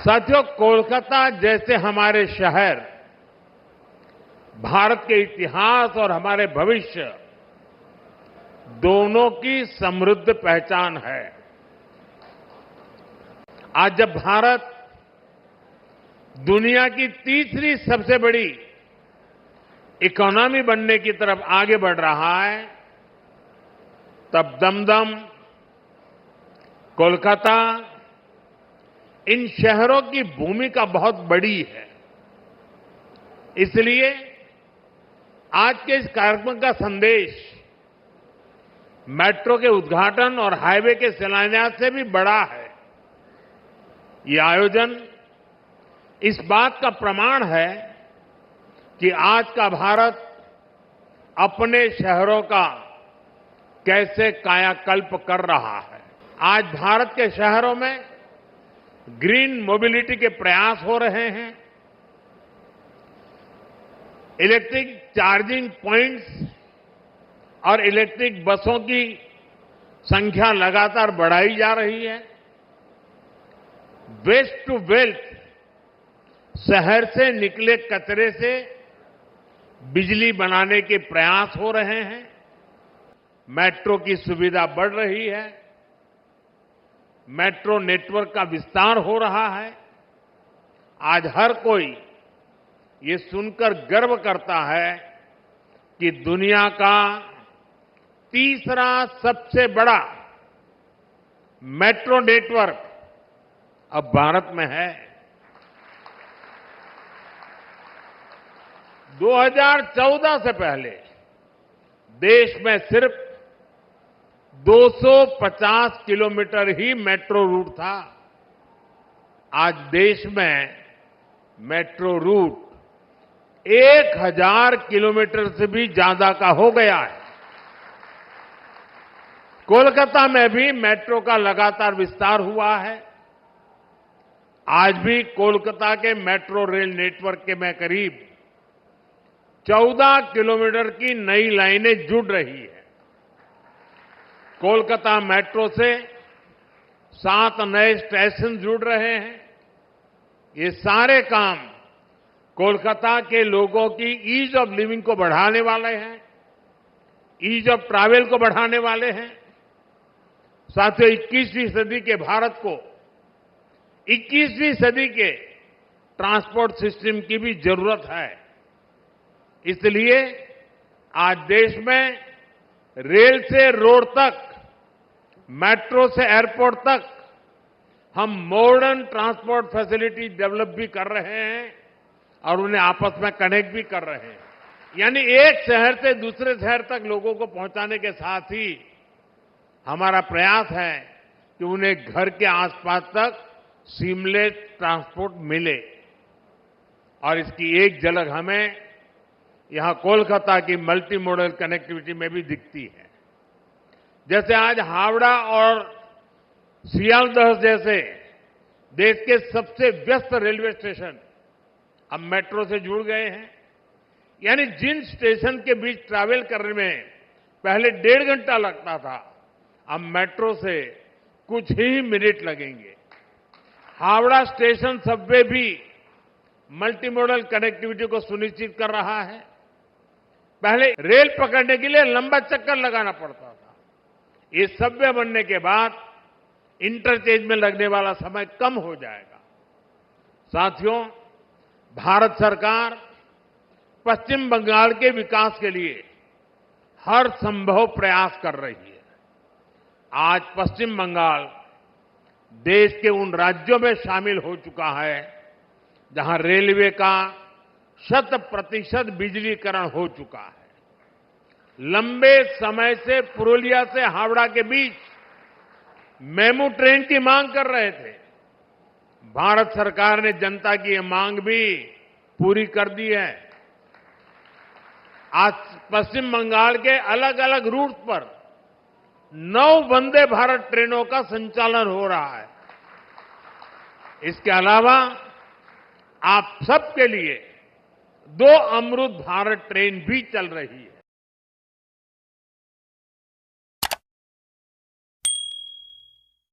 साथियों, कोलकाता जैसे हमारे शहर भारत के इतिहास और हमारे भविष्य दोनों की समृद्ध पहचान है। आज जब भारत दुनिया की तीसरी सबसे बड़ी इकोनॉमी बनने की तरफ आगे बढ़ रहा है, तब दमदम, कोलकाता इन शहरों की भूमिका बहुत बड़ी है। इसलिए आज के इस कार्यक्रम का संदेश मेट्रो के उद्घाटन और हाईवे के शिलान्यास से भी बड़ा है। ये आयोजन इस बात का प्रमाण है कि आज का भारत अपने शहरों का कैसे कायाकल्प कर रहा है। आज भारत के शहरों में ग्रीन मोबिलिटी के प्रयास हो रहे हैं। इलेक्ट्रिक चार्जिंग पॉइंट्स और इलेक्ट्रिक बसों की संख्या लगातार बढ़ाई जा रही है। वेस्ट टू वेल्थ, शहर से निकले कचरे से बिजली बनाने के प्रयास हो रहे हैं। मेट्रो की सुविधा बढ़ रही है। मेट्रो नेटवर्क का विस्तार हो रहा है। आज हर कोई ये सुनकर गर्व करता है कि दुनिया का तीसरा सबसे बड़ा मेट्रो नेटवर्क अब भारत में है। 2014 से पहले देश में सिर्फ 250 किलोमीटर ही मेट्रो रूट था। आज देश में मेट्रो रूट 1000 किलोमीटर से भी ज्यादा का हो गया है। कोलकाता में भी मेट्रो का लगातार विस्तार हुआ है। आज भी कोलकाता के मेट्रो रेल नेटवर्क के में करीब 14 किलोमीटर की नई लाइनें जुड़ रही है। कोलकाता मेट्रो से 7 नए स्टेशन जुड़ रहे हैं। ये सारे काम कोलकाता के लोगों की ईज ऑफ लिविंग को बढ़ाने वाले हैं, ईज ऑफ ट्रैवल को बढ़ाने वाले हैं। साथियों, 21वीं सदी के भारत को 21वीं सदी के ट्रांसपोर्ट सिस्टम की भी जरूरत है। इसलिए आज देश में रेल से रोड तक, मेट्रो से एयरपोर्ट तक हम मॉडर्न ट्रांसपोर्ट फैसिलिटी डेवलप भी कर रहे हैं और उन्हें आपस में कनेक्ट भी कर रहे हैं। यानी एक शहर से दूसरे शहर तक लोगों को पहुंचाने के साथ ही हमारा प्रयास है कि उन्हें घर के आसपास तक सीमलेस ट्रांसपोर्ट मिले। और इसकी एक झलक हमें यहां कोलकाता की मल्टी मॉडल कनेक्टिविटी में भी दिखती है। जैसे आज हावड़ा और सियालदह जैसे देश के सबसे व्यस्त रेलवे स्टेशन अब मेट्रो से जुड़ गए हैं। यानी जिन स्टेशन के बीच ट्रैवल करने में पहले 1.5 घंटा लगता था, अब मेट्रो से कुछ ही मिनट लगेंगे। हावड़ा स्टेशन सबवे भी मल्टी मॉडल कनेक्टिविटी को सुनिश्चित कर रहा है। पहले रेल पकड़ने के लिए लंबा चक्कर लगाना पड़ता था। ये सबवे बनने के बाद इंटरचेंज में लगने वाला समय कम हो जाएगा। साथियों, भारत सरकार पश्चिम बंगाल के विकास के लिए हर संभव प्रयास कर रही है। आज पश्चिम बंगाल देश के उन राज्यों में शामिल हो चुका है जहां रेलवे का 100% बिजलीकरण हो चुका है। लंबे समय से पुरुलिया से हावड़ा के बीच मेमू ट्रेन की मांग कर रहे थे। भारत सरकार ने जनता की यह मांग भी पूरी कर दी है। आज पश्चिम बंगाल के अलग अलग रूट पर 9 वंदे भारत ट्रेनों का संचालन हो रहा है। इसके अलावा आप सबके लिए 2 अमृत भारत ट्रेन भी चल रही है।